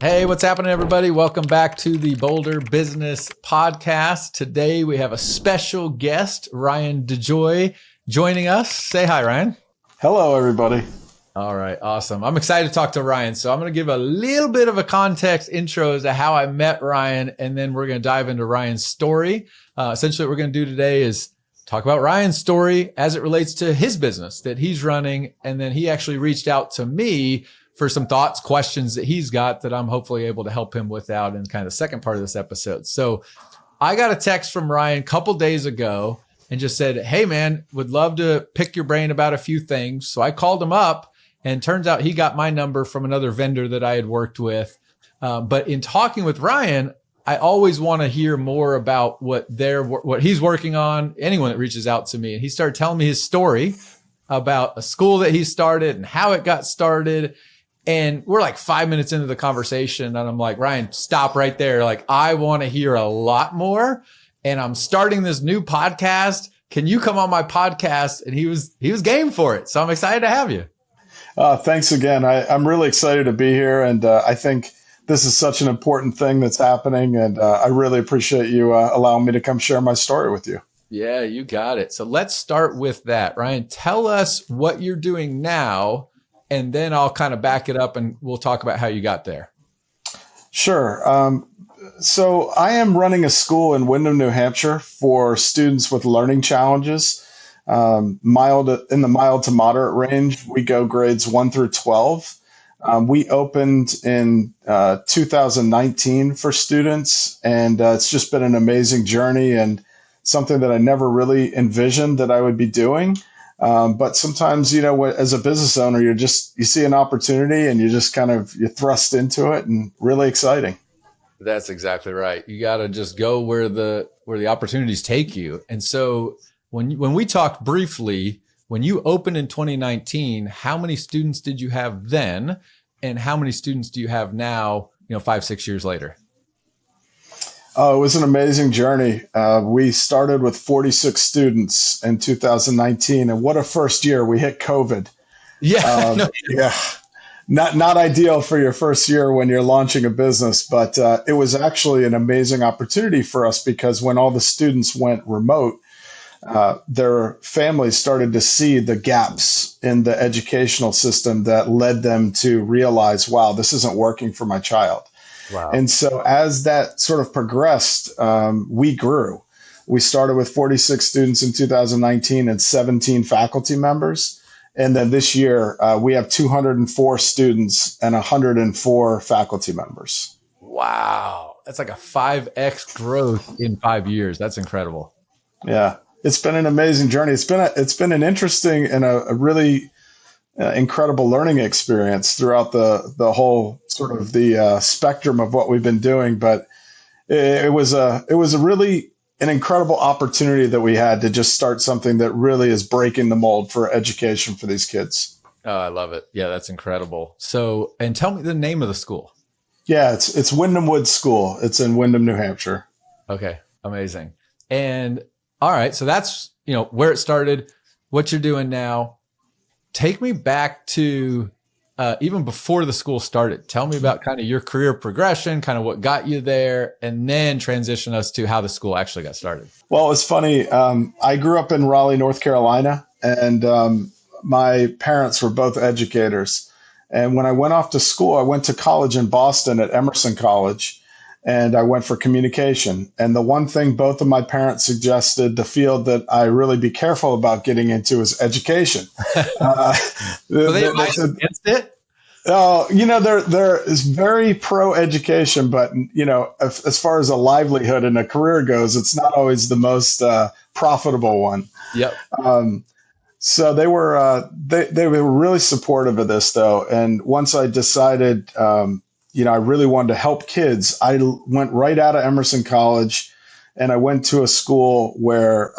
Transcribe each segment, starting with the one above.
Hey, what's happening, everybody? Welcome back to the Boulder Business Podcast. Today we have a special guest, Ryan DeJoy, joining us. Say hi, Ryan. Hello, everybody. All right, awesome. I'm excited to talk to Ryan. So I'm going to give a little bit of a context intro as to how I met Ryan, and then we're going to dive into Ryan's story. Essentially, what we're going to do today is talk about Ryan's story as it relates to his business that he's running. And then he actually reached out to me for some thoughts, questions that he's got that I'm hopefully able to help him with out in kind of the second part of this episode. So I got a text from Ryan a couple days ago and just said, hey, man, would love to pick your brain about a few things. So I called him up, and turns out he got my number from another vendor that I had worked with. But in talking with Ryan, I always want to hear more about what he's working on, anyone that reaches out to me. And he started telling me his story about a school that he started and how it got started. And we're like 5 minutes into the conversation, and I'm like, Ryan, stop right there. Like, I want to hear a lot more. And I'm starting this new podcast. Can you come on my podcast? And he was game for it. So I'm excited to have you. Thanks again. I'm really excited to be here. And I think this is such an important thing that's happening. And I really appreciate you allowing me to come share my story with you. Yeah, you got it. So let's start with that. Ryan, tell us what you're doing now, and then I'll kind of back it up and we'll talk about how you got there. Sure. So I am running a school in Windham, New Hampshire for students with learning challenges. In the mild to moderate range. We go grades 1 through 12. We opened in 2019 for students, and it's just been an amazing journey and something that I never really envisioned that I would be doing. But sometimes, as a business owner, you see an opportunity and you thrust into it, and really exciting. That's exactly right. You got to just go where the opportunities take you. And so when we talked briefly, when you opened in 2019, how many students did you have then? And how many students do you have now, 5-6 years later? Oh, it was an amazing journey. We started with 46 students in 2019, and what a first year. We hit COVID. Yeah. Yeah. Not ideal for your first year when you're launching a business, but it was actually an amazing opportunity for us, because when all the students went remote, their families started to see the gaps in the educational system that led them to realize, wow, this isn't working for my child. Wow. And so as that sort of progressed, we grew. We started with 46 students in 2019 and 17 faculty members. And then this year, we have 204 students and 104 faculty members. Wow. That's like a 5x growth in 5 years. That's incredible. Yeah. It's been an amazing journey. It's been an interesting and a really incredible learning experience throughout the whole sort of the spectrum of what we've been doing. But it was a really an incredible opportunity that we had to just start something that really is breaking the mold for education for these kids. Oh, I love it. Yeah, that's incredible. So, and tell me the name of the school. Yeah, it's Windham Woods School. It's in Windham, New Hampshire. Okay, amazing. And all right, so that's, where it started, what you're doing now. Take me back to even before the school started. Tell me about kind of your career progression, kind of what got you there, and then transition us to how the school actually got started. Well, it's funny. I grew up in Raleigh, North Carolina, and my parents were both educators. And when I went off to school, I went to college in Boston at Emerson College. And I went for communication. And the one thing both of my parents suggested, the field that I really be careful about getting into, is education. They against it? Oh, there is very pro education, but as far as a livelihood and a career goes, it's not always the most profitable one. Yep. So they were really supportive of this, though. And once I decided, I really wanted to help kids, I went right out of Emerson College, and I went to a school where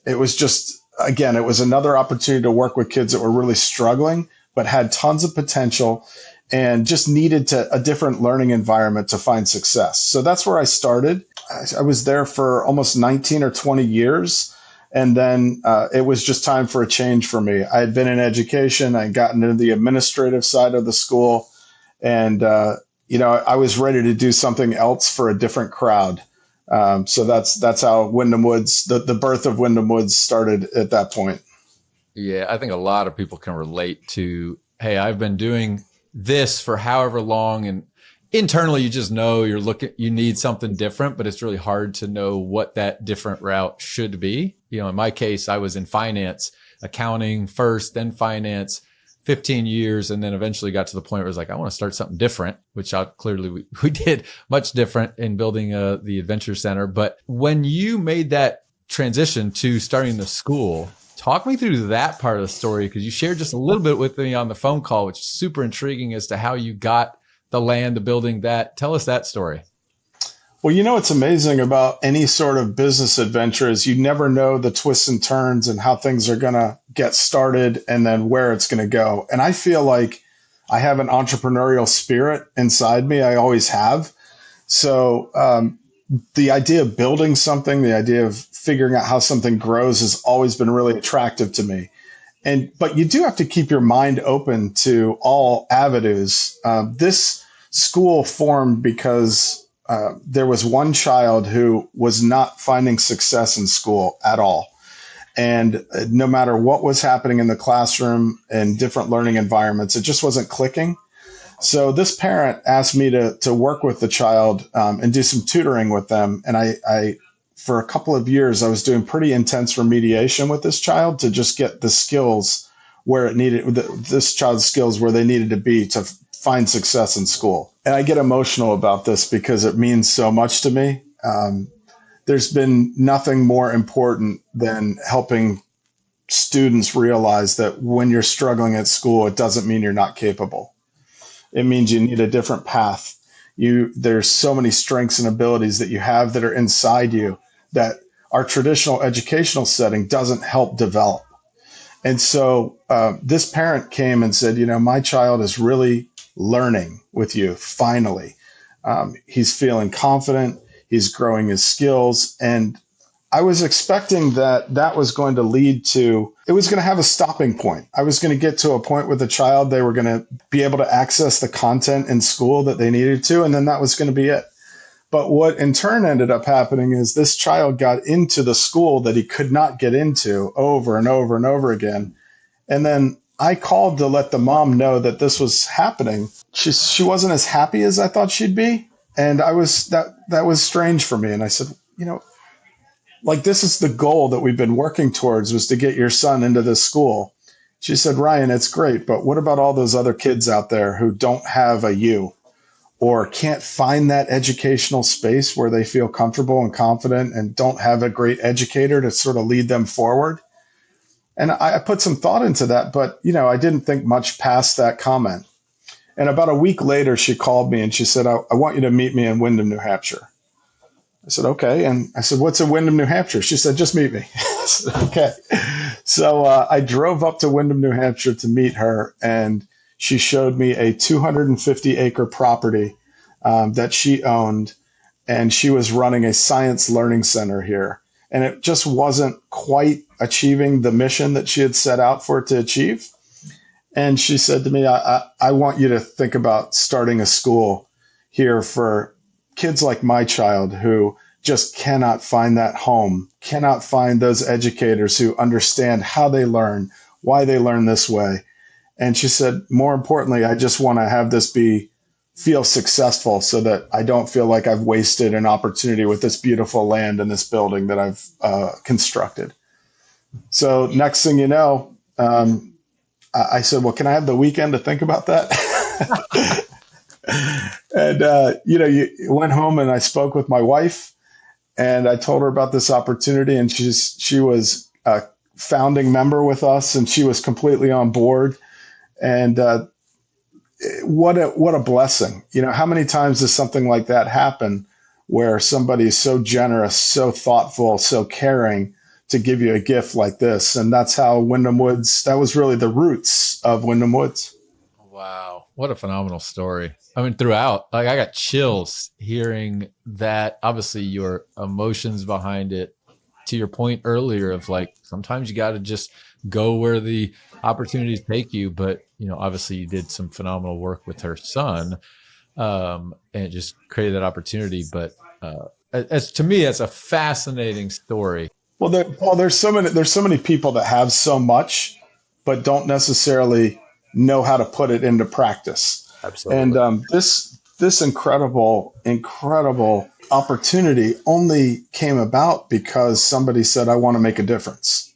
it was just, again, it was another opportunity to work with kids that were really struggling, but had tons of potential and just needed a different learning environment to find success. So that's where I started. I was there for almost 19 or 20 years. And then it was just time for a change for me. I had been in education. I had gotten into the administrative side of the school. And I was ready to do something else for a different crowd. So that's how Windham Woods, the birth of Windham Woods started at that point. Yeah, I think a lot of people can relate to, hey, I've been doing this for however long, and internally you just know you need something different, but it's really hard to know what that different route should be. In my case, I was in finance, accounting first, then finance, 15 years, and then eventually got to the point where it was like, I want to start something different, which clearly we did much different in building the Adventure Center. But when you made that transition to starting the school, talk me through that part of the story, because you shared just a little bit with me on the phone call, which is super intriguing as to how you got the land, the building that. Tell us that story. Well, what's amazing about any sort of business adventure is you never know the twists and turns and how things are going to get started and then where it's going to go. And I feel like I have an entrepreneurial spirit inside me. I always have. So the idea of building something, the idea of figuring out how something grows has always been really attractive to me. But you do have to keep your mind open to all avenues. This school formed because there was one child who was not finding success in school at all. And no matter what was happening in the classroom and different learning environments, it just wasn't clicking. So this parent asked me to work with the child and do some tutoring with them. And I for a couple of years, I was doing pretty intense remediation with this child to just get the skills where it needed, this child's skills where they needed to be to find success in school. And I get emotional about this because it means so much to me. There's been nothing more important than helping students realize that when you're struggling at school, it doesn't mean you're not capable. It means you need a different path. There's so many strengths and abilities that you have that are inside you that our traditional educational setting doesn't help develop. And so this parent came and said, my child is really learning with you, finally. He's feeling confident. He's growing his skills. And I was expecting that was going to lead to, it was going to have a stopping point. I was going to get to a point with the child, they were going to be able to access the content in school that they needed to, and then that was going to be it. But what in turn ended up happening is this child got into the school that he could not get into over and over and over again. And then I called to let the mom know that this was happening. She wasn't as happy as I thought she'd be. And that was strange for me. And I said, this is the goal that we've been working towards, was to get your son into this school. She said, Ryan, it's great, but what about all those other kids out there who don't have a you or can't find that educational space where they feel comfortable and confident and don't have a great educator to sort of lead them forward? And I put some thought into that, but, I didn't think much past that comment. And about a week later, she called me and she said, I want you to meet me in Windham, New Hampshire. I said, okay. And I said, what's in Windham, New Hampshire? She said, just meet me. I said, okay. So I drove up to Windham, New Hampshire to meet her. And she showed me a 250-acre property that she owned. And she was running a science learning center here. And it just wasn't quite achieving the mission that she had set out for it to achieve. And she said to me, I want you to think about starting a school here for kids like my child who just cannot find that home, cannot find those educators who understand how they learn, why they learn this way. And she said, more importantly, I just want to have this feel successful so that I don't feel like I've wasted an opportunity with this beautiful land and this building that I've constructed. So next thing you know, I said, well, can I have the weekend to think about that? And, you went home and I spoke with my wife and I told her about this opportunity, and she was a founding member with us and she was completely on board. And what a blessing. How many times does something like that happen where somebody is so generous, so thoughtful, so caring to give you a gift like this? And that's how Windham Woods, that was really the roots of Windham Woods. Wow. What a phenomenal story. I mean, throughout, I got chills hearing that. Obviously your emotions behind it, to your point earlier of sometimes you got to just go where the opportunities take you. But, obviously you did some phenomenal work with her son. and it just created that opportunity. But as to me, that's a fascinating story. Well, there's so many people that have so much, but don't necessarily know how to put it into practice. And Absolutely. this incredible opportunity only came about because somebody said, "I want to make a difference."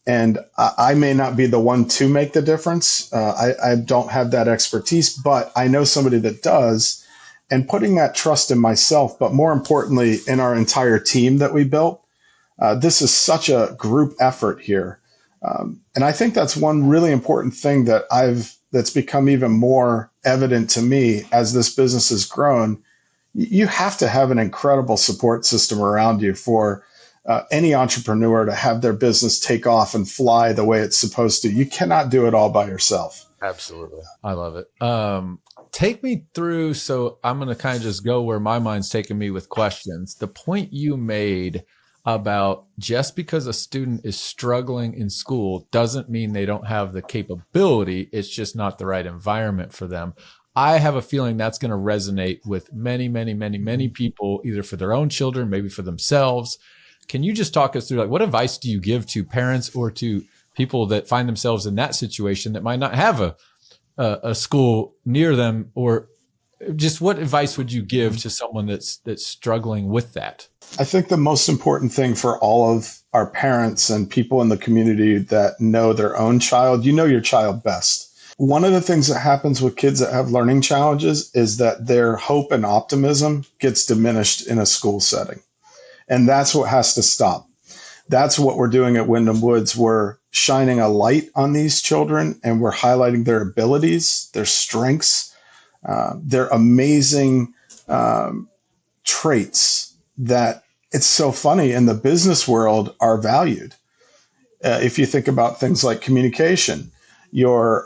And I may not be the one to make the difference. I don't have that expertise, but I know somebody that does. And putting that trust in myself, but more importantly, in our entire team that we built, this is such a group effort here. And I think that's one really important thing that's become even more evident to me as this business has grown. You have to have an incredible support system around you for any entrepreneur to have their business take off and fly the way it's supposed to. You cannot do it all by yourself. Absolutely. I love it. Take me through. So I'm going to kind of just go where my mind's taking me with questions. The point you made about just because a student is struggling in school doesn't mean they don't have the capability. It's just not the right environment for them. I have a feeling that's going to resonate with many people, either for their own children, maybe for themselves. Can you just talk us through, like, what advice do you give to parents or to people that find themselves in that situation that might not have a school near them, or just what advice would you give to someone that's struggling with that? I think the most important thing for all of our parents and people in the community that know their own child, you know your child best. One of the things that happens with kids that have learning challenges is that their hope and optimism gets diminished in a school setting. And that's what has to stop. That's what we're doing at Windham Woods. We're shining a light on these children, and we're highlighting their abilities, their strengths, their amazing traits that, it's so funny, in the business world are valued. If you think about things like communication, your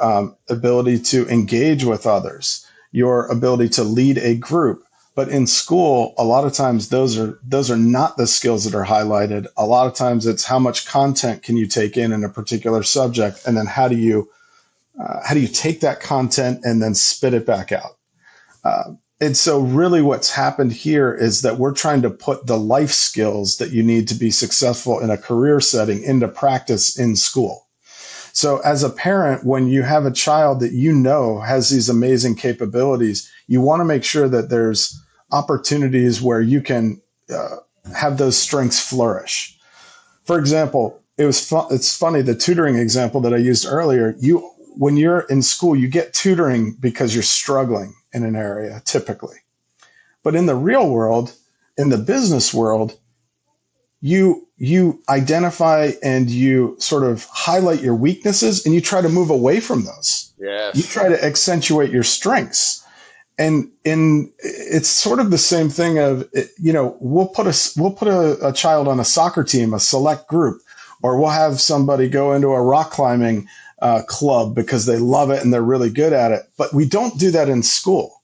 ability to engage with others, your ability to lead a group. But in school, a lot of times those are not the skills that are highlighted. A lot of times it's how much content can you take in a particular subject, and then how do you take that content and then spit it back out. And so really what's happened here is that we're trying to put the life skills that you need to be successful in a career setting into practice in school. So as a parent, when you have a child that you know has these amazing capabilities, you want to make sure that there's opportunities where you can have those strengths flourish. For example, it's funny, the tutoring example that I used earlier, when you're in school, you get tutoring because you're struggling in an area, typically. But in the real world, in the business world, you identify and you sort of highlight your weaknesses, and you try to move away from those. Yes. You try to accentuate your strengths. And it's sort of the same thing of, we'll put a child on a soccer team, a select group, or we'll have somebody go into a rock climbing club because they love it and they're really good at it. But we don't do that in school.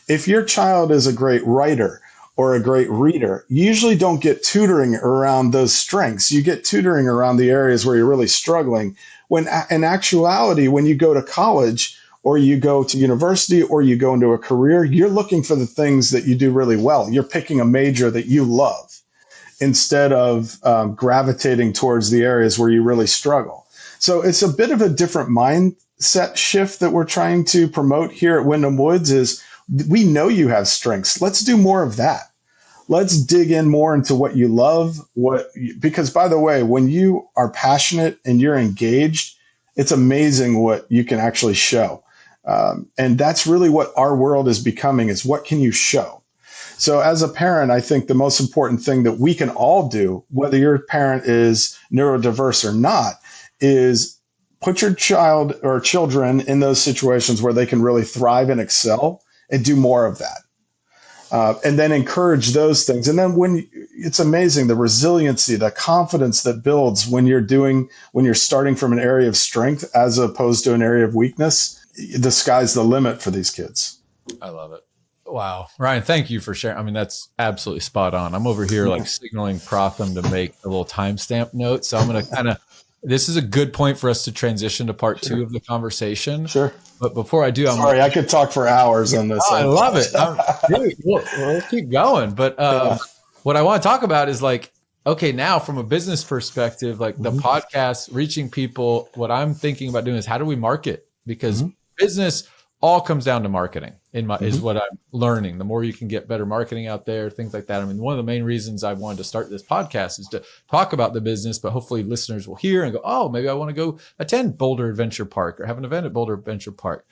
If your child is a great writer or a great reader, you usually don't get tutoring around those strengths. You get tutoring around the areas where you're really struggling. When in actuality, when you go to college or you go to university or you go into a career, you're looking for the things that you do really well. You're picking a major that you love instead of gravitating towards the areas where you really struggle. So it's a bit of a different mindset shift that we're trying to promote here at Windham Woods. Is we know you have strengths. Let's do more of that. Let's dig in more into what you love. Because by the way, when you are passionate and you're engaged, it's amazing what you can actually show. And that's really what our world is becoming, is what can you show? So as a parent, I think the most important thing that we can all do, whether your parent is neurodiverse or not, is put your child or children in those situations where they can really thrive and excel, and do more of that. And then encourage those things. And then it's amazing, the resiliency, the confidence that builds when you're starting from an area of strength as opposed to an area of weakness. The sky's the limit for these kids. I love it. Wow. Ryan, thank you for sharing. I mean, that's absolutely spot on. I'm over here like signaling Protham to make a little timestamp note. So I'm going to kind of this is a good point for us to transition to part two of the conversation. Sure. But before I do, I could talk for hours on this. I love it. Dude, we'll keep going. But what I want to talk about is like, okay, now from a business perspective, like the podcast, reaching people, what I'm thinking about doing is how do we market? Because business all comes down to marketing is what I'm learning. The more you can get better marketing out there, things like that. I mean, one of the main reasons I wanted to start this podcast is to talk about the business, but hopefully listeners will hear and go, oh, maybe I want to go attend Boulder Adventure Park or have an event at Boulder Adventure Park.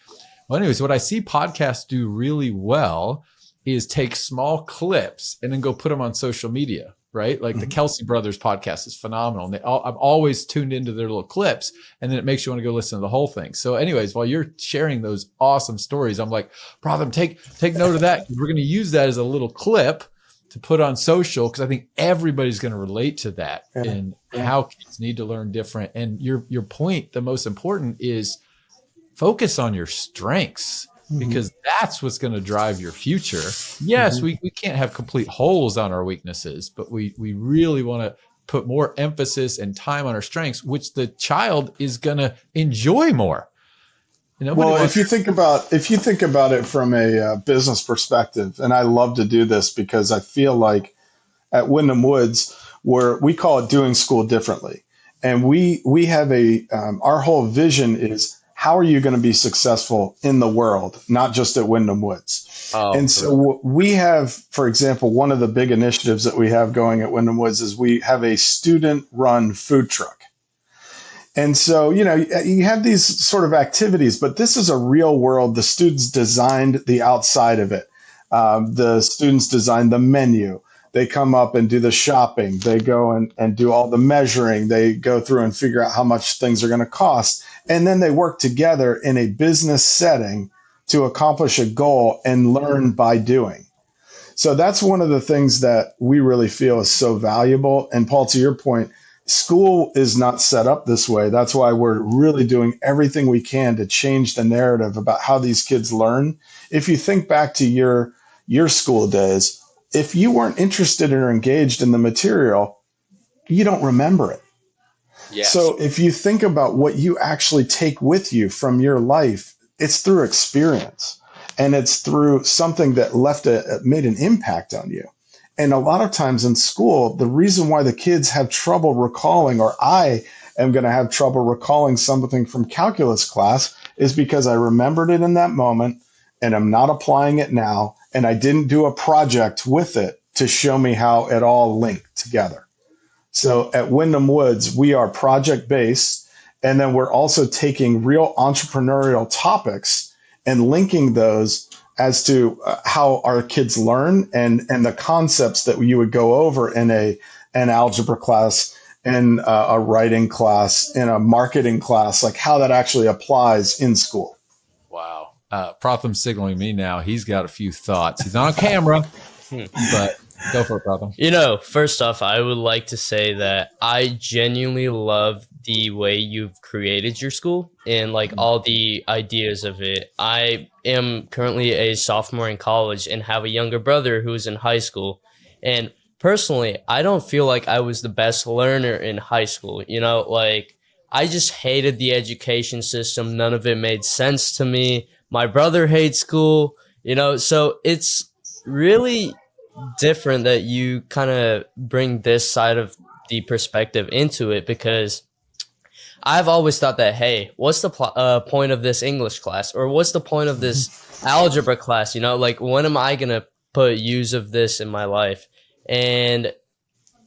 Well, anyways, what I see podcasts do really well is take small clips and then go put them on social media, right? Like the Kelsey Brothers podcast is phenomenal. And I've always tuned into their little clips, and then it makes you want to go listen to the whole thing. So anyways, while you're sharing those awesome stories, I'm like, Pratham, take note of that. We're going to use that as a little clip to put on social, because I think everybody's going to relate to that and how kids need to learn different. And your point, the most important is focus on your strengths, because that's what's going to drive your future. Yes, we can't have complete holes on our weaknesses, but we really want to put more emphasis and time on our strengths, which the child is going to enjoy more. Well, if you think about it from a business perspective, and I love to do this because I feel like at Windham Woods, we call it doing school differently. And we have our whole vision is, how are you going to be successful in the world, not just at Windham Woods? So we have, for example, one of the big initiatives that we have going at Windham Woods is we have a student-run food truck. And so, you have these sort of activities, but this is a real world. The students designed the outside of it. The students designed the menu. They come up and do the shopping. They go and do all the measuring. They go through and figure out how much things are going to cost. And then they work together in a business setting to accomplish a goal and learn by doing. So that's one of the things that we really feel is so valuable. And Paul, to your point, school is not set up this way. That's why we're really doing everything we can to change the narrative about how these kids learn. If you think back to your school days, if you weren't interested or engaged in the material, you don't remember it. Yes. So if you think about what you actually take with you from your life, it's through experience, and it's through something that made an impact on you. And a lot of times in school, the reason why the kids have trouble recalling, or I am going to have trouble recalling something from calculus class, is because I remembered it in that moment and I'm not applying it now. And I didn't do a project with it to show me how it all linked together. So at Windham Woods, we are project-based, and then we're also taking real entrepreneurial topics and linking those as to how our kids learn and the concepts that you would go over in an algebra class, in a writing class, in a marketing class, like how that actually applies in school. Wow. Pratham's signaling me now. He's got a few thoughts. He's not on camera, but go for it, Pratham. First off, I would like to say that I genuinely love the way you've created your school and like all the ideas of it. I am currently a sophomore in college and have a younger brother who's in high school. And personally, I don't feel like I was the best learner in high school. I just hated the education system. None of it made sense to me. My brother hates school, so it's really different that you kind of bring this side of the perspective into it, because I've always thought that, hey, what's the point of this English class, or what's the point of this algebra class? When am I going to put use of this in my life? And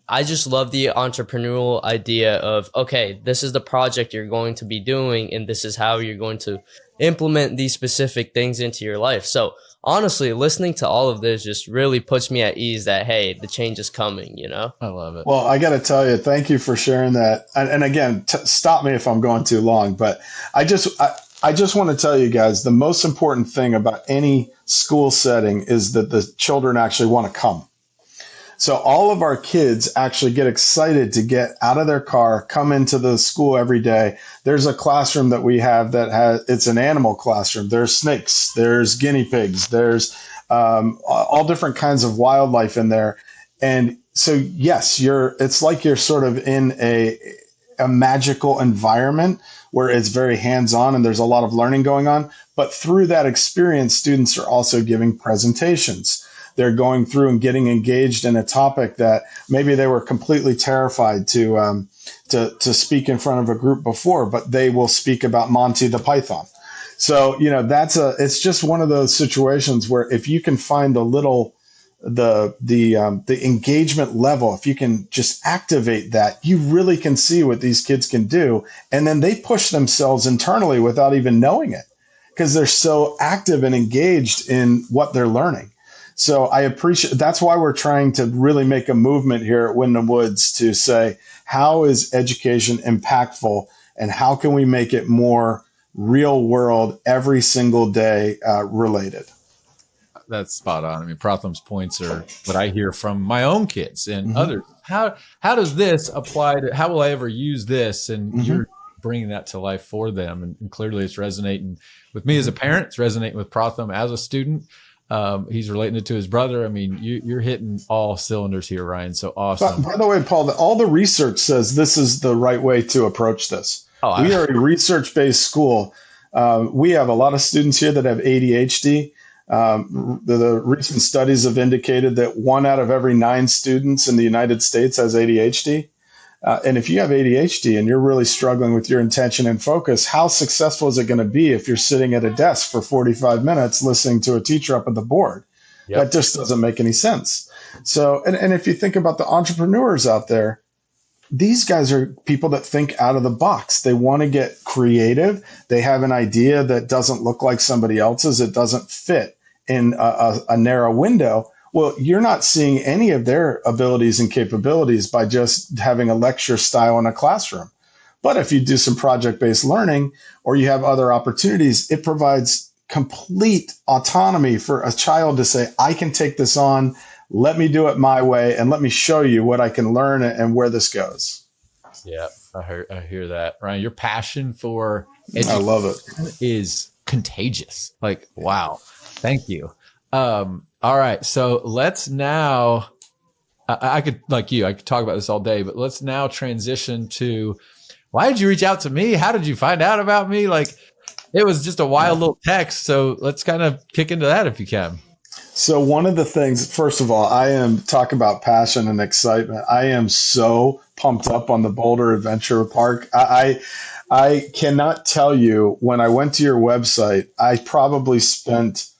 I just love the entrepreneurial idea of, okay, this is the project you're going to be doing, and this is how you're going to implement these specific things into your life. So honestly, listening to all of this just really puts me at ease that, hey, the change is coming, I love it. Well, I got to tell you, thank you for sharing that. And again, stop me if I'm going too long, but I just want to tell you guys, the most important thing about any school setting is that the children actually want to come. So all of our kids actually get excited to get out of their car, come into the school every day. There's a classroom that we have it's an animal classroom. There's snakes, there's guinea pigs, there's all different kinds of wildlife in there. And so, yes, it's like you're sort of in a magical environment where it's very hands-on and there's a lot of learning going on. But through that experience, students are also giving presentations. They're going through and getting engaged in a topic that maybe they were completely terrified to speak in front of a group before, but they will speak about Monty the Python. So, it's just one of those situations where if you can find the engagement level, if you can just activate that, you really can see what these kids can do. And then they push themselves internally without even knowing it because they're so active and engaged in what they're learning. So I appreciate, that's why we're trying to really make a movement here at Windham Woods to say, how is education impactful and how can we make it more real world every single day related? That's spot on. I mean, Protham's points are what I hear from my own kids and others. How does this apply to, how will I ever use this? And you're bringing that to life for them. And clearly it's resonating with me as a parent. It's resonating with Pratham as a student. He's relating it to his brother. I mean, you're hitting all cylinders here, Ryan. So awesome. By the way, Paul, all the research says this is the right way to approach this. We are a research-based school. We have a lot of students here that have ADHD. The recent studies have indicated that 1 out of every 9 students in the United States has ADHD. And if you have ADHD and you're really struggling with your attention and focus, how successful is it going to be if you're sitting at a desk for 45 minutes listening to a teacher up at the board? Yep. That just doesn't make any sense. So, and if you think about the entrepreneurs out there, these guys are people that think out of the box. They want to get creative. They have an idea that doesn't look like somebody else's. It doesn't fit in a narrow window. Well, you're not seeing any of their abilities and capabilities by just having a lecture style in a classroom. But if you do some project-based learning or you have other opportunities, it provides complete autonomy for a child to say, I can take this on, let me do it my way, and let me show you what I can learn and where this goes. Yeah, I hear that. Ryan, your passion for education, I love it, is contagious. Like, wow. Thank you. All right. So let's now, I could, like you, I could talk about this all day, but let's now transition to, why did you reach out to me? How did you find out about me? Like, it was just a wild little text. So let's kind of kick into that if you can. So one of the things, first of all, talk about passion and excitement. I am so pumped up on the Boulder Adventure Park. I cannot tell you, when I went to your website, I probably spent,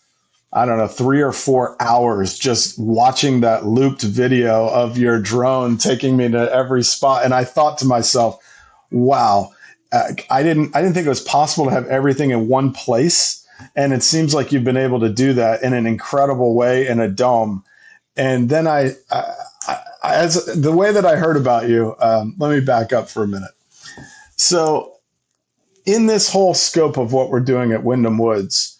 3 or 4 hours just watching that looped video of your drone taking me to every spot. And I thought to myself, wow, I didn't think it was possible to have everything in one place. And it seems like you've been able to do that in an incredible way in a dome. And then as the way that I heard about you, let me back up for a minute. So in this whole scope of what we're doing at Windham Woods,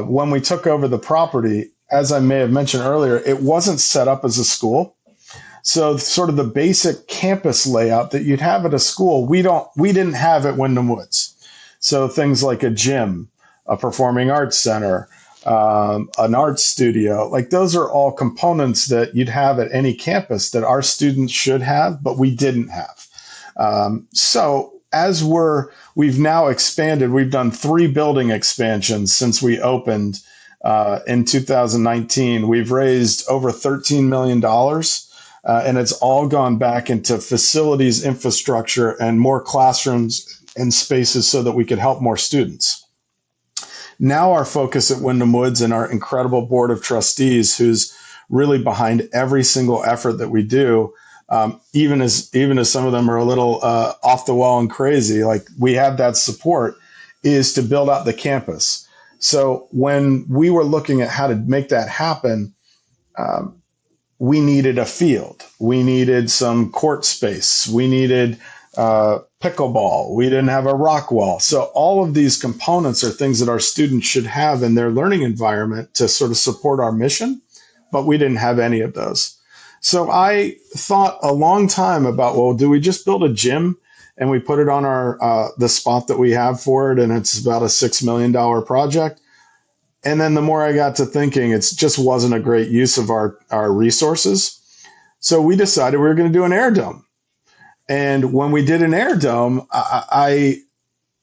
when we took over the property, as I may have mentioned earlier, it wasn't set up as a school. So sort of the basic campus layout that you'd have at a school, we didn't have at Windham Woods. So things like a gym, a performing arts center, an art studio, like those are all components that you'd have at any campus that our students should have, but we didn't have. So as we've now expanded, we've done 3 building expansions since we opened in 2019. We've raised over $13 million, and it's all gone back into facilities, infrastructure, and more classrooms and spaces so that we could help more students. Now our focus at Windham Woods and our incredible board of trustees, who's really behind every single effort that we do, even as some of them are a little off the wall and crazy, like we have that support, is to build out the campus. So when we were looking at how to make that happen, we needed a field. We needed some court space. We needed pickleball. We didn't have a rock wall. So all of these components are things that our students should have in their learning environment to sort of support our mission, but we didn't have any of those. So I thought a long time about, well, do we just build a gym and we put it on the spot that we have for it, and it's about a $6 million project? And then the more I got to thinking, it just wasn't a great use of our resources. So we decided we were going to do an air dome. And when we did an air dome, I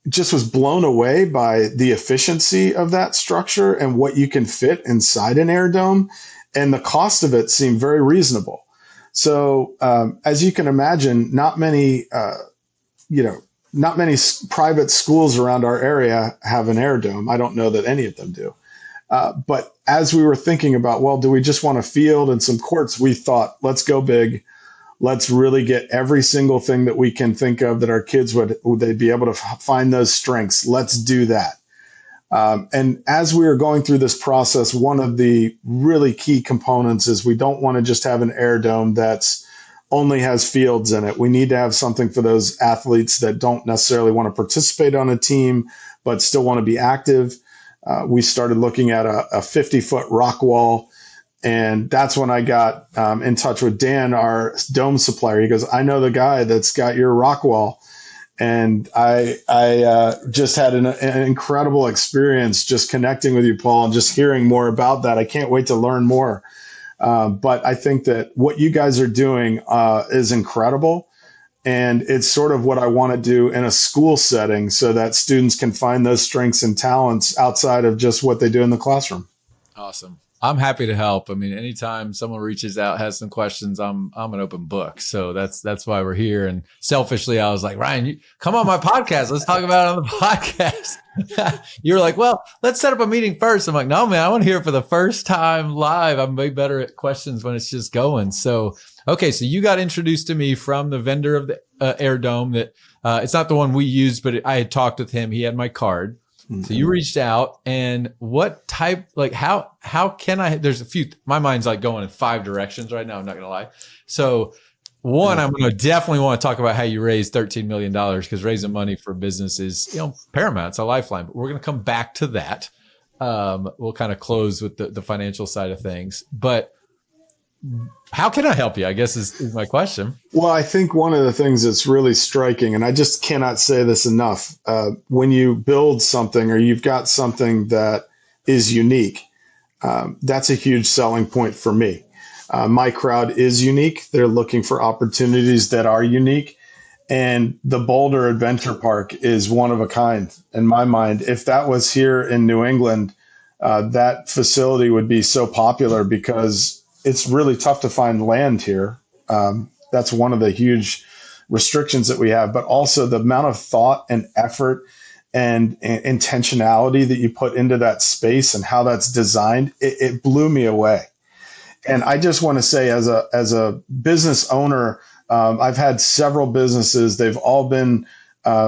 just was blown away by the efficiency of that structure and what you can fit inside an air dome. And the cost of it seemed very reasonable. So as you can imagine, not many private schools around our area have an air dome. I don't know that any of them do. But as we were thinking about, well, do we just want a field and some courts? We thought, let's go big. Let's really get every single thing that we can think of that our kids they'd be able to find those strengths. Let's do that. And as we were going through this process, one of the really key components is we don't want to just have an air dome that's only has fields in it. We need to have something for those athletes that don't necessarily want to participate on a team, but still want to be active. We started looking at a 50-foot rock wall. And that's when I got in touch with Dan, our dome supplier. He goes, I know the guy that's got your rock wall. And I just had an incredible experience just connecting with you, Paul, and just hearing more about that. I can't wait to learn more. But I think that what you guys are doing is incredible. And it's sort of what I want to do in a school setting so that students can find those strengths and talents outside of just what they do in the classroom. Awesome. I'm happy to help. I mean, anytime someone reaches out, has some questions, I'm an open book. So that's why we're here. And selfishly, I was like, Ryan, you come on my podcast. Let's talk about it on the podcast. You were like, well, let's set up a meeting first. I'm like, no, man, I want to hear it for the first time live. I'm way better at questions when it's just going. So, okay. So you got introduced to me from the vendor of the Air Dome that it's not the one we used, but I had talked with him. He had my card. So you reached out, and what type, like how can I, there's a few, my mind's like going in 5 directions right now. I'm not going to lie. So one, I'm going to definitely want to talk about how you raised $13 million, because raising money for business is, paramount. It's a lifeline, but we're going to come back to that. We'll kind of close with the financial side of things, but how can I help you, I guess is my question. Well, I think one of the things that's really striking, and I just cannot say this enough, when you build something or you've got something that is unique, that's a huge selling point for me. My crowd is unique. They're looking for opportunities that are unique. And the Boulder Adventure Park is one of a kind in my mind. If that was here in New England, that facility would be so popular because it's really tough to find land here. That's one of the huge restrictions that we have, but also the amount of thought and effort and intentionality that you put into that space and how that's designed, it blew me away. And I just want to say, as a business owner, I've had several businesses. They've all been,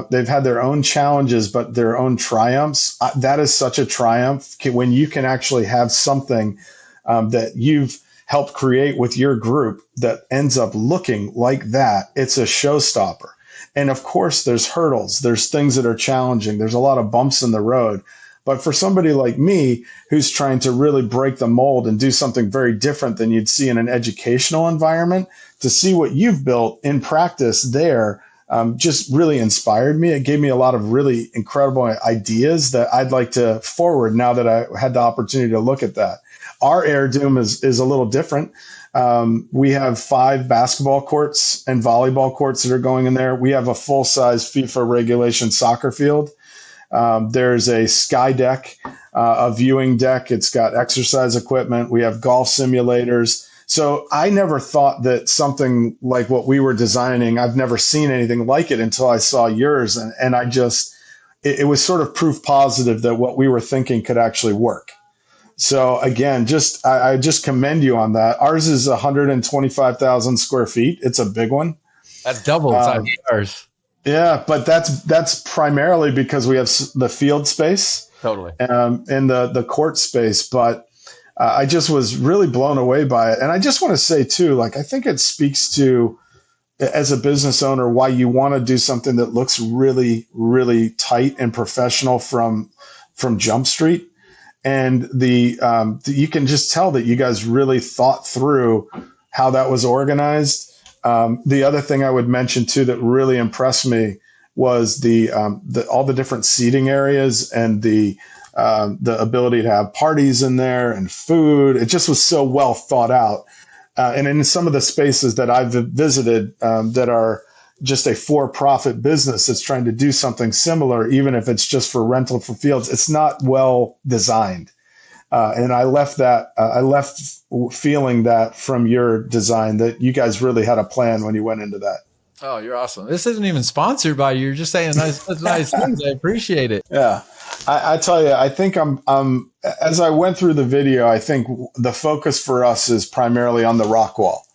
they've had their own challenges, but their own triumphs. That is such a triumph when you can actually have something that you've helped create with your group that ends up looking like that. It's a showstopper. And of course, there's hurdles. There's things that are challenging. There's a lot of bumps in the road. But for somebody like me, who's trying to really break the mold and do something very different than you'd see in an educational environment, to see what you've built in practice there just really inspired me. It gave me a lot of really incredible ideas that I'd like to forward now that I had the opportunity to look at that. Our Air Dome is a little different. We have 5 basketball courts and volleyball courts that are going in there. We have a full-size FIFA regulation soccer field. There's a sky deck, a viewing deck. It's got exercise equipment. We have golf simulators. So I never thought that something like what we were designing, I've never seen anything like it until I saw yours. And it was sort of proof positive that what we were thinking could actually work. So again, I just commend you on that. Ours is 125,000 square feet. It's a big one. That's double the size of ours. Yeah, but that's primarily because we have the field space, Totally, and the court space. But I just was really blown away by it. And I just want to say too, like, I think it speaks to, as a business owner, why you want to do something that looks really, really tight and professional from Jump Street. And you can just tell that you guys really thought through how that was organized. The other thing I would mention too that really impressed me was all the different seating areas and the ability to have parties in there and food. It just was so well thought out. And in some of the spaces that I've visited that are just a for-profit business that's trying to do something similar, even if it's just for rental for fields, it's not well designed. And I left feeling that from your design, that you guys really had a plan when you went into that. Oh, you're awesome. This isn't even sponsored by you. You're just saying nice things. I appreciate it. Yeah. I tell you, I think as I went through the video, I think the focus for us is primarily on the rock wall.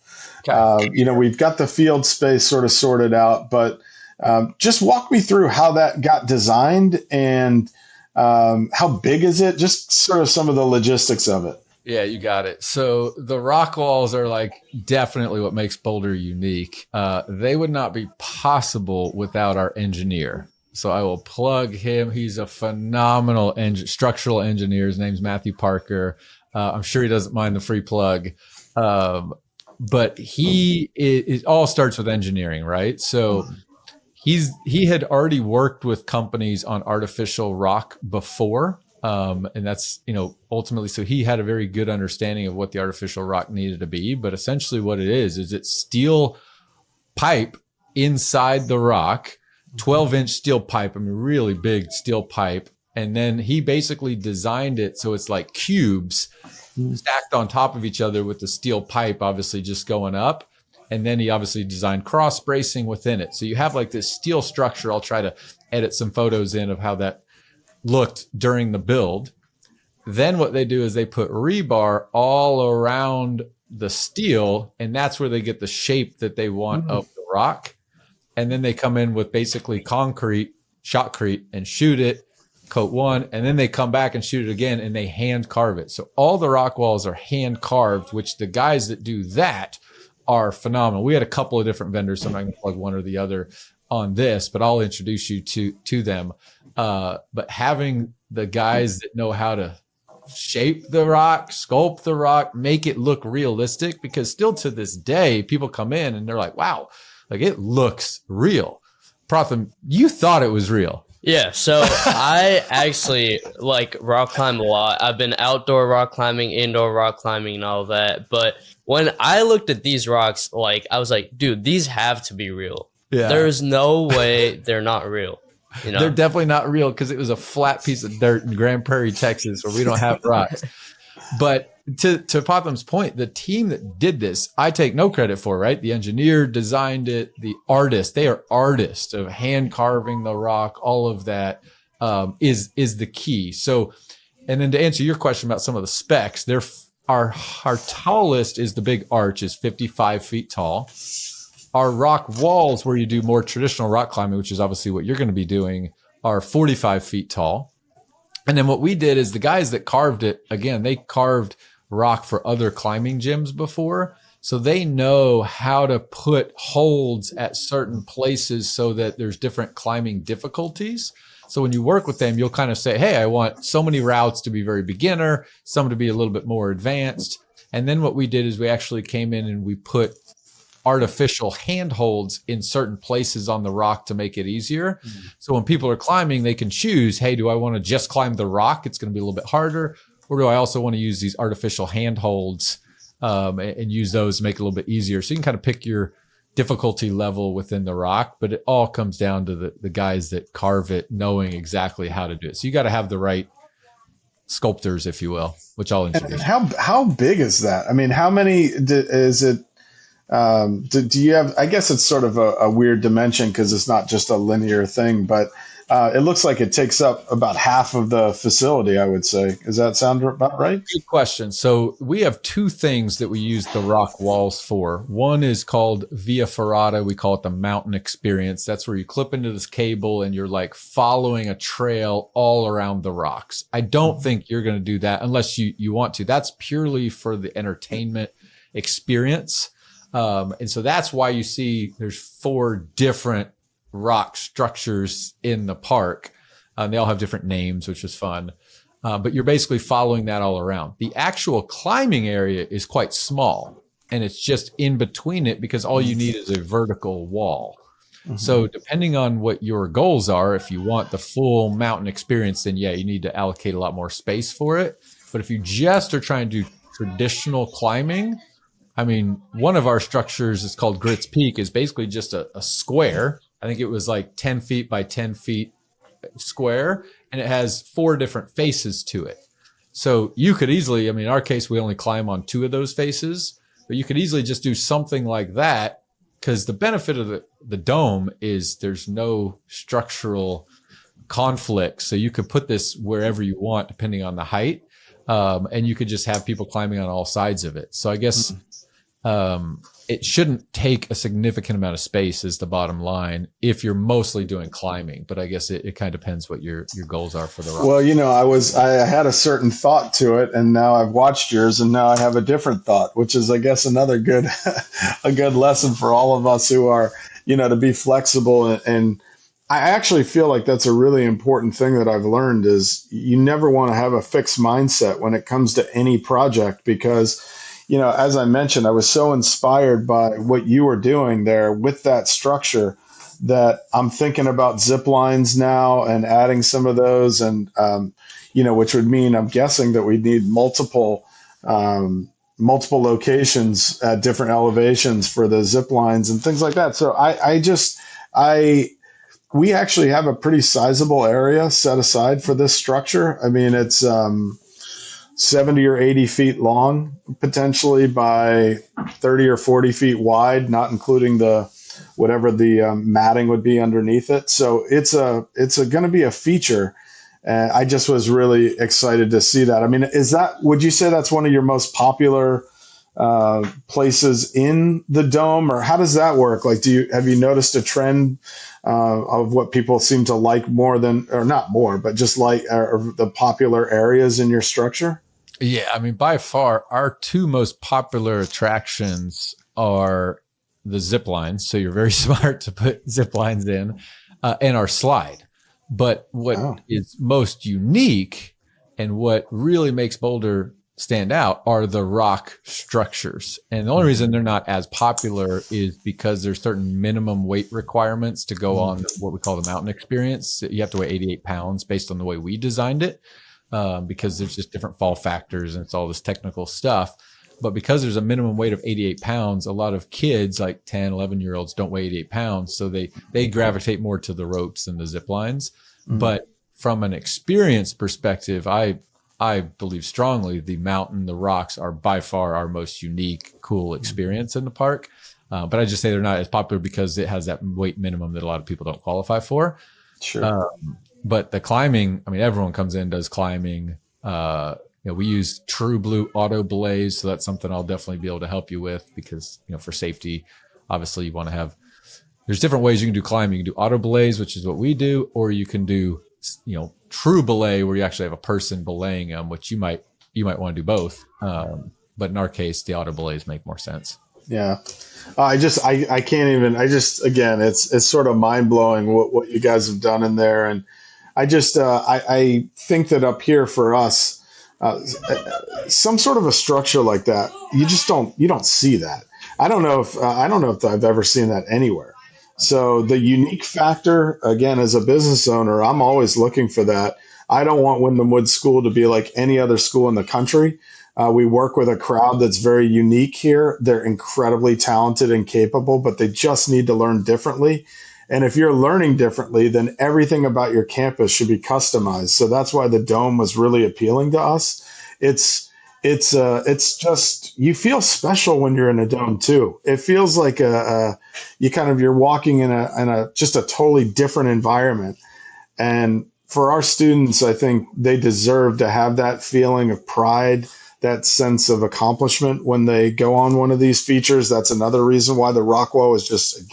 Okay. We've got the field space sort of sorted out, but just walk me through how that got designed and how big is it? Just sort of some of the logistics of it. Yeah, you got it. So the rock walls are like definitely what makes Boulder unique. They would not be possible without our engineer. So I will plug him. He's a phenomenal structural engineer. His name's Matthew Parker. I'm sure he doesn't mind the free plug. But it all starts with engineering, right? So he had already worked with companies on artificial rock before. And that's, ultimately, so he had a very good understanding of what the artificial rock needed to be. But essentially what it is it's steel pipe inside the rock, 12-inch steel pipe. I mean, really big steel pipe. And then he basically designed it so it's like cubes stacked on top of each other with the steel pipe, obviously just going up. And then he obviously designed cross bracing within it. So you have like this steel structure. I'll try to edit some photos in of how that looked during the build. Then what they do is they put rebar all around the steel, and that's where they get the shape that they want of the rock. And then they come in with basically concrete, shotcrete, and shoot it, coat one, and then they come back and shoot it again, and they hand carve it. So all the rock walls are hand carved, which the guys that do that are phenomenal. We had a couple of different vendors, so I'm not going to plug one or the other on this, but I'll introduce you to them. But having the guys that know how to shape the rock, sculpt the rock, make it look realistic, because still to this day, people come in and they're like, wow, like it looks real. Pratham, you thought it was real. Yeah, so I actually like rock climb a lot. I've been outdoor rock climbing, indoor rock climbing, and all that. But when I looked at these rocks, like I was like, dude, these have to be real. Yeah. There's no way they're not real. They're definitely not real, because it was a flat piece of dirt in Grand Prairie, Texas, where we don't have rocks. But to Potham's point, the team that did this, I take no credit for, right? The engineer designed it, the artist, they are artists of hand carving the rock. All of that is the key. So, and then to answer your question about some of the specs, our tallest is the big arch is 55 feet tall. Our rock walls, where you do more traditional rock climbing, which is obviously what you're going to be doing, are 45 feet tall. And then what we did is the guys that carved it, again, they carved rock for other climbing gyms before. So they know how to put holds at certain places so that there's different climbing difficulties. So when you work with them, you'll kind of say, hey, I want so many routes to be very beginner, some to be a little bit more advanced. And then what we did is we actually came in and we put artificial handholds in certain places on the rock to make it easier. So when people are climbing, they can choose, hey, do I want to just climb the rock? It's going to be a little bit harder. Or do I also want to use these artificial handholds and use those to make it a little bit easier? So you can kind of pick your difficulty level within the rock, but it all comes down to the guys that carve it knowing exactly how to do it. So you got to have the right sculptors, if you will, which I'll introduce. And how big is that? I mean, how many is it? Do you have, I guess it's sort of a weird dimension because it's not just a linear thing, but it looks like it takes up about half of the facility, I would say. Does that sound about right? Good question. So we have two things that we use the rock walls for. One is called Via Ferrata. We call it the mountain experience. That's where you clip into this cable and you're like following a trail all around the rocks. I don't think you're going to do that unless you want to. That's purely for the entertainment experience. And so that's why you see there's 4 different rock structures in the park. They all have different names, which is fun. But you're basically following that all around. The actual climbing area is quite small, and it's just in between it because all you need is a vertical wall. Mm-hmm. So depending on what your goals are, if you want the full mountain experience, then yeah, you need to allocate a lot more space for it. But if you just are trying to do traditional climbing, I mean, one of our structures is called Grits Peak, is basically just a square. I think it was like 10 feet by 10 feet square, and it has 4 different faces to it. So you could easily, I mean, in our case, we only climb on 2 of those faces, but you could easily just do something like that, because the benefit of the dome is there's no structural conflict. So you could put this wherever you want, depending on the height. And you could just have people climbing on all sides of it. So I guess it shouldn't take a significant amount of space is the bottom line if you're mostly doing climbing. But I guess it kind of depends what your goals are for the rock. Well, I had a certain thought to it, and now I've watched yours, and now I have a different thought, which is, I guess, another good a good lesson for all of us who are, to be flexible. And I actually feel like that's a really important thing that I've learned is you never want to have a fixed mindset when it comes to any project, because as I mentioned, I was so inspired by what you were doing there with that structure that I'm thinking about zip lines now and adding some of those, and which would mean, I'm guessing, that we'd need multiple locations at different elevations for the zip lines and things like that. So we actually have a pretty sizable area set aside for this structure. I mean, it's 70 or 80 feet long, potentially, by 30 or 40 feet wide, not including whatever the matting would be underneath it. So it's going to be a feature. And I just was really excited to see that. I mean, would you say that's one of your most popular places in the dome, or how does that work? Like, have you noticed a trend of what people seem to like more than, or not more, but just like the popular areas in your structure? Yeah, I mean, by far, our 2 most popular attractions are the zip lines. So you're very smart to put zip lines in, and our slide. But what is most unique and what really makes Boulder stand out are the rock structures. And the only reason they're not as popular is because there's certain minimum weight requirements to go on what we call the mountain experience. You have to weigh 88 pounds based on the way we designed it. Because there's just different fall factors and it's all this technical stuff. But because there's a minimum weight of 88 pounds, a lot of kids, like 10, 11-year-olds, don't weigh 88 pounds. So they gravitate more to the ropes and the zip lines. But from an experience perspective, I believe strongly the mountain, the rocks are by far our most unique, cool experience in the park. But I just say they're not as popular because it has that weight minimum that a lot of people don't qualify for. Sure. But the climbing, I mean, everyone comes in, does climbing. We use True Blue auto belays. So that's something I'll definitely be able to help you with because, for safety, obviously you want to have, there's different ways you can do climbing. You can do auto belays, which is what we do, or you can do, true belay where you actually have a person belaying them, which you might want to do both. But in our case, the auto belays make more sense. Yeah. I can't even, again, it's sort of mind blowing what you guys have done in there. And I think that up here for us, some sort of a structure like that, you don't see that. I don't know if I've ever seen that anywhere. So the unique factor, again, as a business owner, I'm always looking for that. I don't want Windham Woods School to be like any other school in the country. We work with a crowd that's very unique here. They're incredibly talented and capable, but they just need to learn differently. And if you're learning differently, then everything about your campus should be customized. So that's why the dome was really appealing to us. It's just, you feel special when you're in a dome too. It feels like you're walking in a just a totally different environment. And for our students, I think they deserve to have that feeling of pride, that sense of accomplishment when they go on one of these features. That's another reason why the Rockwell is just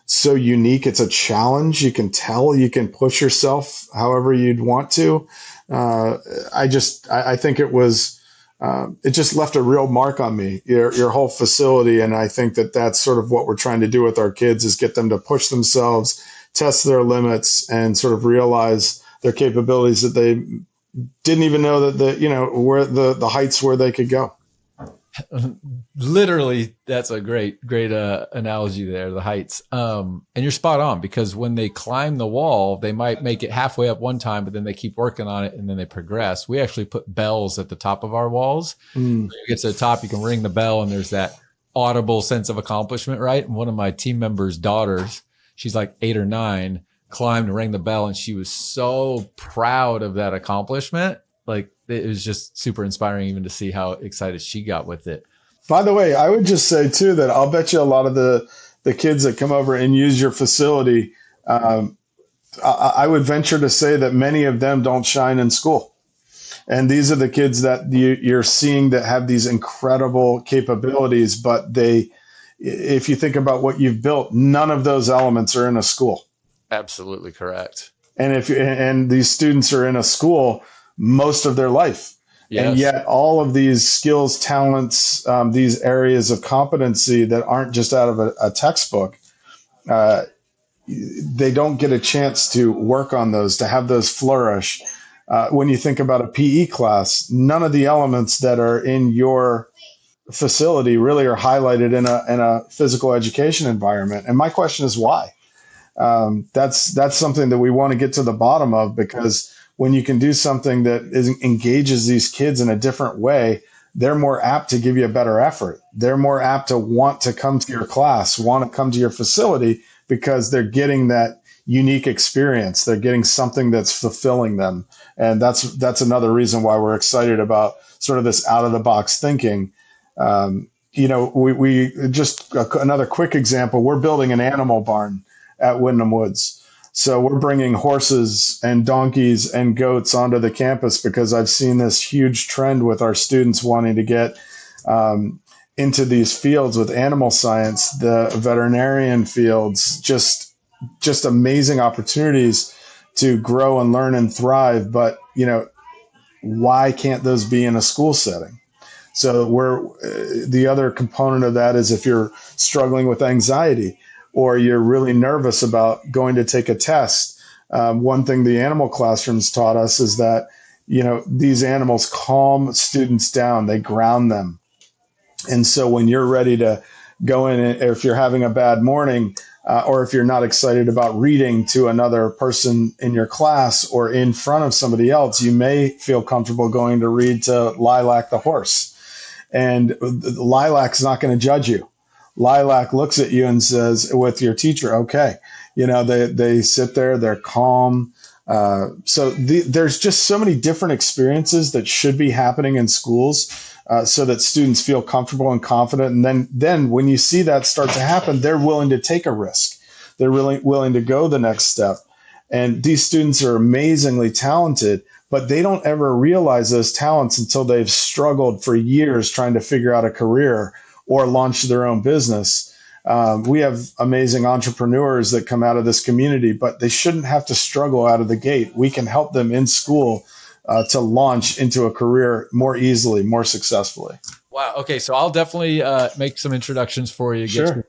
so unique. It's a challenge. You can tell you can push yourself however you'd want to. I think it was, it just left a real mark on me, your whole facility. And I think that that's sort of what we're trying to do with our kids is get them to push themselves, test their limits, and sort of realize their capabilities that they didn't even know that where the heights where they could go. Literally, that's a great analogy there, the heights. And you're spot on, because when they climb the wall, they might make it halfway up one time, but then they keep working on it and then they progress. We actually put bells at the top of our walls. When you get to the top, you can ring the bell and there's that audible sense of accomplishment, right? And one of my team members' daughters, she's like 8 or 9, climbed and rang the bell, and she was so proud of that accomplishment. Like, it was just super inspiring even to see how excited she got with it. By the way, I would just say too that I'll bet you a lot of the kids that come over and use your facility, I would venture to say that many of them don't shine in school. And these are the kids that you're seeing that have these incredible capabilities, but if you think about what you've built, none of those elements are in a school. Absolutely correct. And these students are in a school most of their life. Yes. And yet all of these skills, talents, these areas of competency that aren't just out of a textbook, they don't get a chance to work on those, to have those flourish. When you think about a PE class, none of the elements that are in your facility really are highlighted in a physical education environment. And my question is why? That's something that we want to get to the bottom of, because when you can do something that engages these kids in a different way, they're more apt to give you a better effort. They're more apt to want to come to your class, want to come to your facility, because they're getting that unique experience. They're getting something that's fulfilling them. And that's another reason why we're excited about sort of this out of the box thinking. We just another quick example, we're building an animal barn at Windham Woods. So we're bringing horses and donkeys and goats onto the campus because I've seen this huge trend with our students wanting to get into these fields with animal science, the veterinarian fields, just amazing opportunities to grow and learn and thrive. But, why can't those be in a school setting? So the other component of that is if you're struggling with anxiety, or you're really nervous about going to take a test. One thing the animal classrooms taught us is that, these animals calm students down, they ground them. And so when you're ready to go in, if you're having a bad morning, or if you're not excited about reading to another person in your class or in front of somebody else, you may feel comfortable going to read to Lilac the horse. And Lilac's not going to judge you. Lilac looks at you and says, with your teacher, okay, they sit there, they're calm. There's just so many different experiences that should be happening in schools so that students feel comfortable and confident. And then when you see that start to happen, they're willing to take a risk. They're really willing to go the next step. And these students are amazingly talented, but they don't ever realize those talents until they've struggled for years trying to figure out a career or launch their own business. We have amazing entrepreneurs that come out of this community, but they shouldn't have to struggle out of the gate. We can help them in school to launch into a career more easily, more successfully. Wow. Okay. So I'll definitely make some introductions for you. Sure.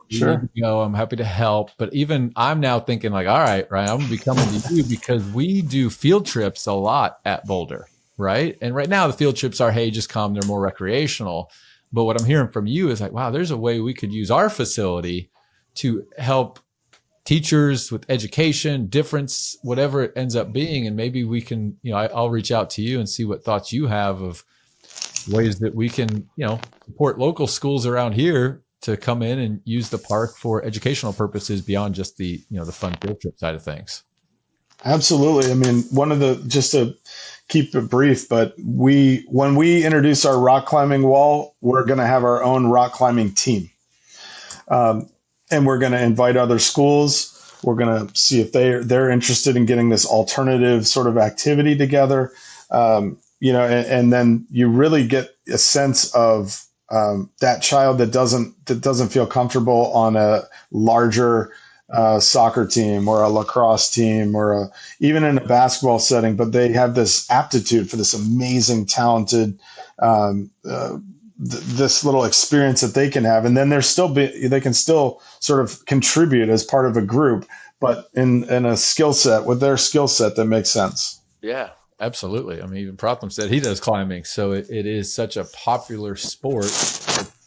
I'm happy to help. But even I'm now thinking like, all right, Ryan, I'm going to be coming to you because we do field trips a lot at Boulder, right? And right now the field trips are, hey, just come. They're more recreational. But what I'm hearing from you is like, wow, there's a way we could use our facility to help teachers with education, difference, whatever it ends up being. And maybe we can, I'll reach out to you and see what thoughts you have of ways that we can, support local schools around here to come in and use the park for educational purposes beyond just the, the fun field trip side of things. Absolutely. I mean, just to keep it brief, but when we introduce our rock climbing wall, we're going to have our own rock climbing team. And we're going to invite other schools. We're going to see if they're interested in getting this alternative sort of activity together. And then you really get a sense of that child that doesn't feel comfortable on a larger soccer team or a lacrosse team or even in a basketball setting, but they have this aptitude for this amazing, talented, this little experience that they can have. And then they can still sort of contribute as part of a group, but in a skill set with their skill set that makes sense. Yeah. Absolutely. I mean, even Protham said he does climbing. So it is such a popular sport,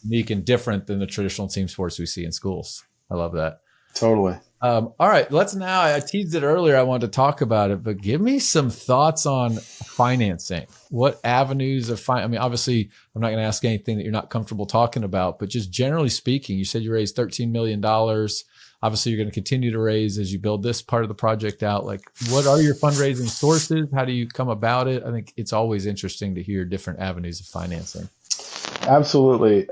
unique and different than the traditional team sports we see in schools. I love that. Totally. All right. Let's now, I teased it earlier. I wanted to talk about it, but give me some thoughts on financing. What avenues of I mean, obviously, I'm not going to ask anything that you're not comfortable talking about, but just generally speaking, you said you raised $13 million. Obviously, you're going to continue to raise as you build this part of the project out. Like, what are your fundraising sources? How do you come about it? I think it's always interesting to hear different avenues of financing. Absolutely.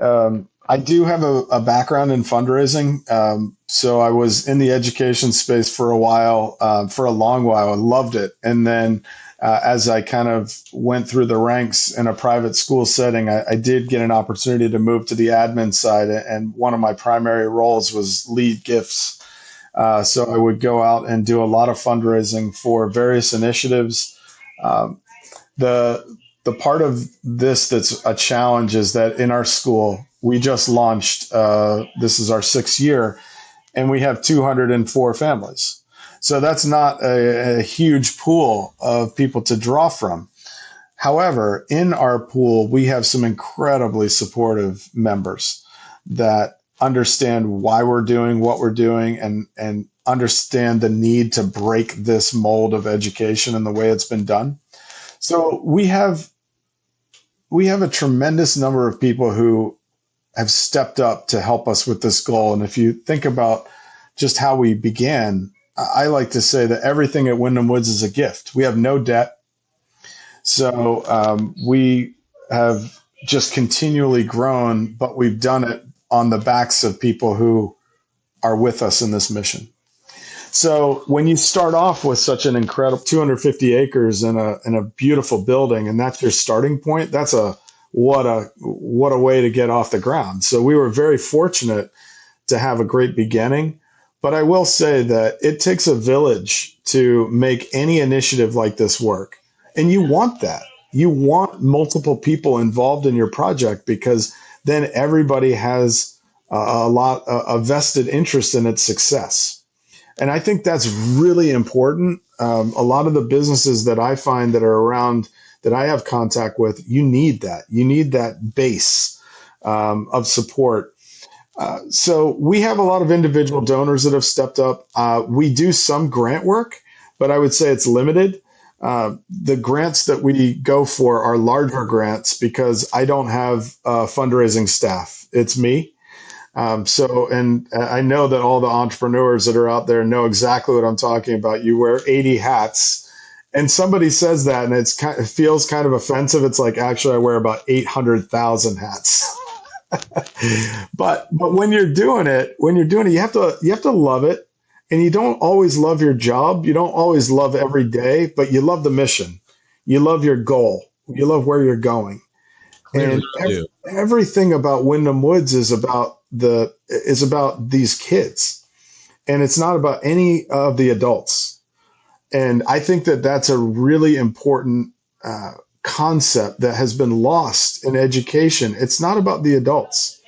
I do have a background in fundraising. So I was in the education space for a while, for a long while. I loved it. And then as I kind of went through the ranks in a private school setting, I did get an opportunity to move to the admin side. And one of my primary roles was lead gifts. So I would go out and do a lot of fundraising for various initiatives. The part of this that's a challenge is that in our school, we just launched, this is our 6th year, and we have 204 families. So that's not a huge pool of people to draw from. However, in our pool, we have some incredibly supportive members that understand why we're doing what we're doing and understand the need to break this mold of education and the way it's been done. So we have a tremendous number of people who have stepped up to help us with this goal. And if you think about just how we began, I like to say that everything at Windham Woods is a gift. We have no debt. So we have just continually grown, but we've done it on the backs of people who are with us in this mission. So when you start off with such an incredible 250 acres in a beautiful building, and that's your starting point, that's what a way to get off the ground. So we were very fortunate to have a great beginning. But I will say that it takes a village to make any initiative like this work. And you want that. You want multiple people involved in your project because then everybody has a vested interest in its success. And I think that's really important. A lot of the businesses that I find that are around that I have contact with, you need that. You need that base of support. So we have a lot of individual donors that have stepped up. We do some grant work, but I would say it's limited. The grants that we go for are larger grants because I don't have fundraising staff. It's me. And I know that all the entrepreneurs that are out there know exactly what I'm talking about. You wear 80 hats and somebody says that and it feels kind of offensive. It's like, actually, I wear about 800,000 hats. But when you're doing it, you have to love it. And you don't always love your job. You don't always love every day, but you love the mission. You love your goal. You love where you're going. Clearly And everything about Windham Woods is about these kids, and it's not about any of the adults. And I think that that's a really important concept that has been lost in education. It's not about the adults.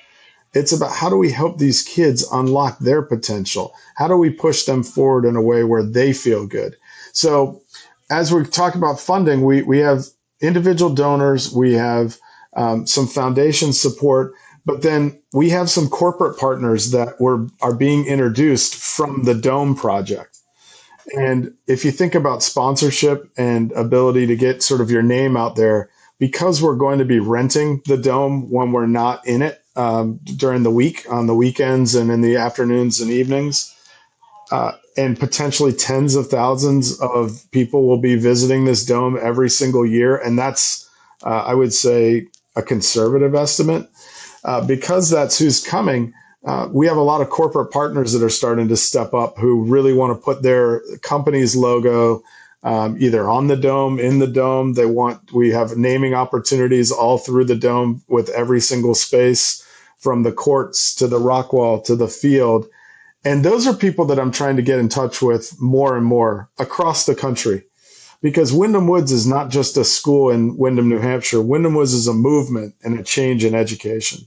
It's about how do we help these kids unlock their potential? How do we push them forward in a way where they feel good? So as we talk about funding, we have individual donors, we have some foundation support, but then we have some corporate partners that are being introduced from the Dome project. And if you think about sponsorship and ability to get sort of your name out there, because we're going to be renting the Dome when we're not in it during the week, on the weekends and in the afternoons and evenings, and potentially tens of thousands of people will be visiting this Dome every single year. And that's, I would say, a conservative estimate. Because that's who's coming, we have a lot of corporate partners that are starting to step up who really want to put their company's logo either on the Dome, in the Dome. We have naming opportunities all through the Dome with every single space, from the courts to the rock wall to the field. And those are people that I'm trying to get in touch with more and more across the country. Because Windham Woods is not just a school in Windham, New Hampshire. Windham Woods is a movement and a change in education.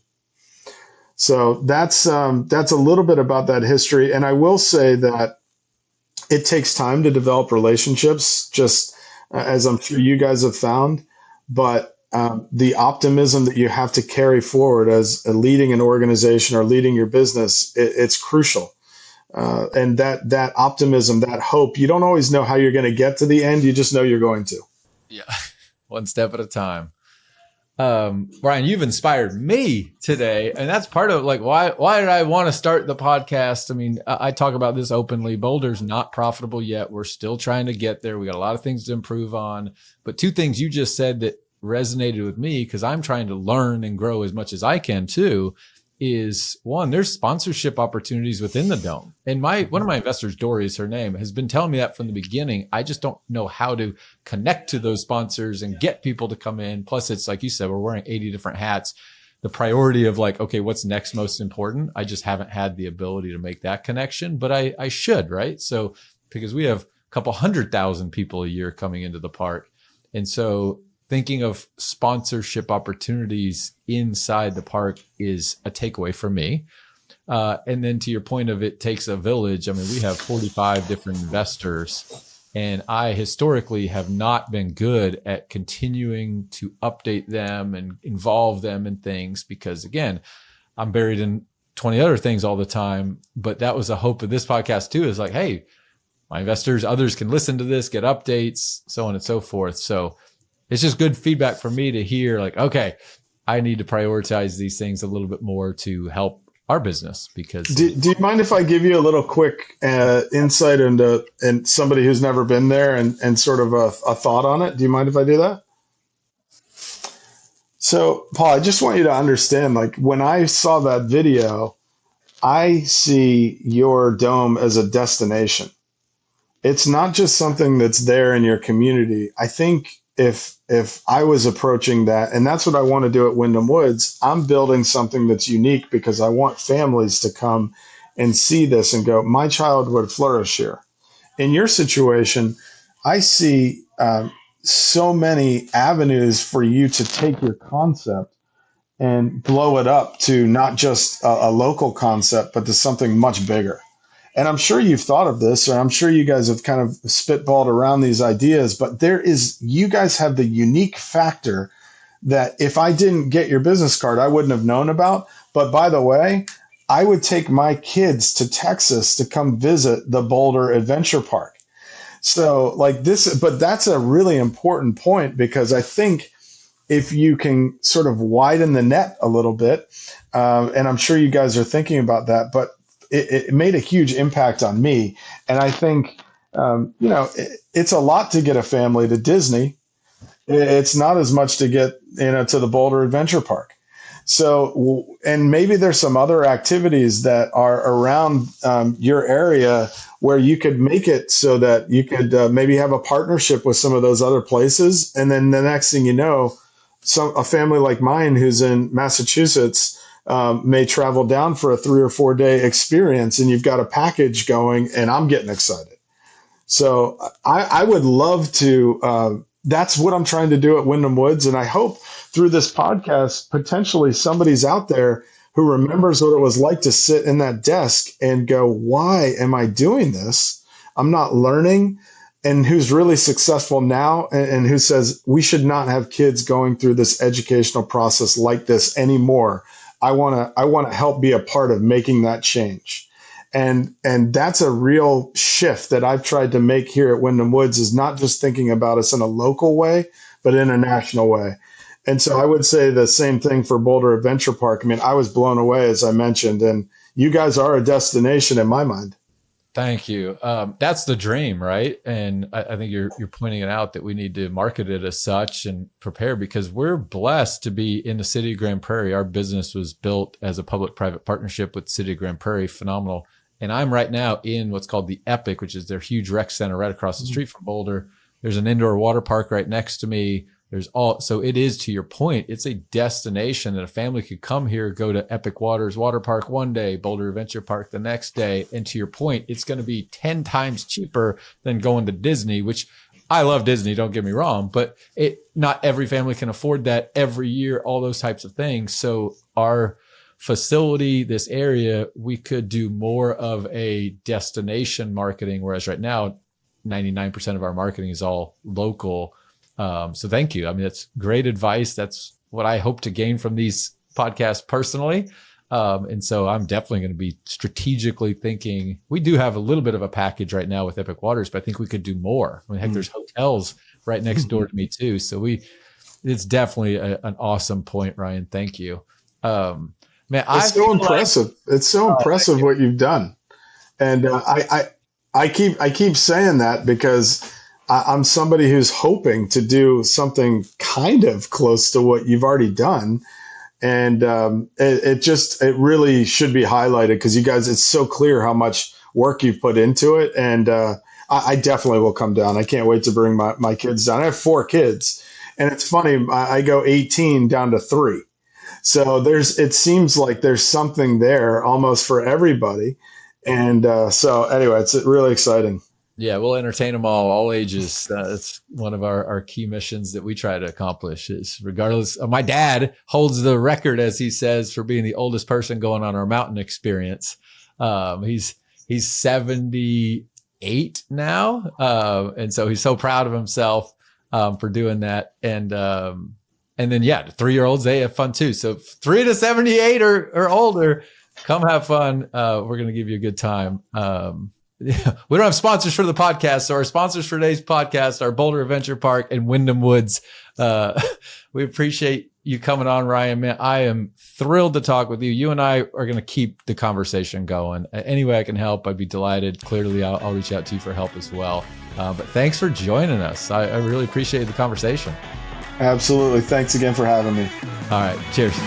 So that's a little bit about that history. And I will say that it takes time to develop relationships. Just as I'm sure you guys have found. But the optimism that you have to carry forward as leading an organization or leading your business, it's crucial. And that optimism, that hope, you don't always know how you're going to get to the end. You just know you're going to. Yeah. One step at a time. Ryan, you've inspired me today. And that's part of like, why did I want to start the podcast? I mean, I talk about this openly. Boulder's not profitable yet. We're still trying to get there. We got a lot of things to improve on, but two things you just said that resonated with me, because I'm trying to learn and grow as much as I can too, is one, there's sponsorship opportunities within the Dome. And one of my investors, Dory is her name, has been telling me that from the beginning. I just don't know how to connect to those sponsors and get people to come in. Plus, it's like you said, we're wearing 80 different hats. The priority of like, okay, what's next most important? I just haven't had the ability to make that connection, but I should, right? So, because we have a couple 100,000 people a year coming into the park. And so thinking of sponsorship opportunities inside the park is a takeaway for me. And then to your point of it takes a village. I mean, we have 45 different investors, and I historically have not been good at continuing to update them and involve them in things because, again, I'm buried in 20 other things all the time. But that was a hope of this podcast too, is like, hey, my investors, others can listen to this, get updates, so on and so forth. So it's just good feedback for me to hear like, okay, I need to prioritize these things a little bit more to help our business. Because do you mind if I give you a little quick insight into and somebody who's never been there and sort of a thought on it? Do you mind if I do that? So, Paul, I just want you to understand, like when I saw that video, I see your Dome as a destination. It's not just something that's there in your community. I think if I was approaching that, and that's what I want to do at Windham Woods, I'm building something that's unique because I want families to come and see this and go, my child would flourish here. In your situation, I see so many avenues for you to take your concept and blow it up to not just a local concept, but to something much bigger. And I'm sure you've thought of this, or I'm sure you guys have kind of spitballed around these ideas, but you guys have the unique factor that if I didn't get your business card, I wouldn't have known about. But by the way, I would take my kids to Texas to come visit the Boulder Adventure Park. So like this, but that's a really important point because I think if you can sort of widen the net a little bit, and I'm sure you guys are thinking about that, but it made a huge impact on me. And I think, it's a lot to get a family to Disney. It's not as much to get, to the Boulder Adventure Park. So, and maybe there's some other activities that are around your area where you could make it so that you could maybe have a partnership with some of those other places. And then the next thing you know, a family like mine who's in Massachusetts may travel down for a 3 or 4 day experience, and you've got a package going, and I'm getting excited. So I would love to, that's what I'm trying to do at Windham Woods. And I hope through this podcast, potentially somebody's out there who remembers what it was like to sit in that desk and go, why am I doing this? I'm not learning. And who's really successful now and who says we should not have kids going through this educational process like this anymore. I want to help be a part of making that change. And that's a real shift that I've tried to make here at Windham Woods, is not just thinking about us in a local way, but in a national way. And so I would say the same thing for Boulder Adventure Park. I mean, I was blown away, as I mentioned, and you guys are a destination in my mind. Thank you. That's the dream, right? And I think you're pointing it out that we need to market it as such and prepare, because we're blessed to be in the city of Grand Prairie. Our business was built as a public-private partnership with the city of Grand Prairie. Phenomenal. And I'm right now in what's called the Epic, which is their huge rec center right across the street from Boulder. There's an indoor water park right next to me. So it is, to your point, it's a destination that a family could come here, go to Epic Waters Water Park one day, Boulder Adventure Park the next day. And to your point, it's going to be 10 times cheaper than going to Disney, which I love Disney, don't get me wrong, but not every family can afford that every year, all those types of things. So our facility, this area, we could do more of a destination marketing, whereas right now, 99% of our marketing is all local. So thank you. I mean, that's great advice. That's what I hope to gain from these podcasts personally. And so I'm definitely going to be strategically thinking. We do have a little bit of a package right now with Epic Waters, but I think we could do more. I mean, heck, there's hotels right next door to me too. So it's definitely an awesome point, Ryan. Thank you. Man, it's so impressive. It's so impressive what you've done. And I keep saying that because I'm somebody who's hoping to do something kind of close to what you've already done. And it really should be highlighted because you guys, it's so clear how much work you've put into it. And I definitely will come down. I can't wait to bring my kids down. I have 4 kids. And it's funny, I go 18 down to 3. So it seems like there's something there almost for everybody. And so anyway, it's really exciting. Yeah, we'll entertain them all ages. It's one of our key missions that we try to accomplish is regardless. My dad holds the record, as he says, for being the oldest person going on our mountain experience. He's 78 now. And so he's so proud of himself for doing that. And then, yeah, the 3-year-olds, they have fun too. So 3 to 78 or older, come have fun. We're going to give you a good time. We don't have sponsors for the podcast. So our sponsors for today's podcast are Boulder Adventure Park and Windham Woods. We appreciate you coming on, Ryan. Man, I am thrilled to talk with you. You and I are going to keep the conversation going. Any way I can help, I'd be delighted. Clearly, I'll reach out to you for help as well. But thanks for joining us. I really appreciate the conversation. Absolutely. Thanks again for having me. All right. Cheers.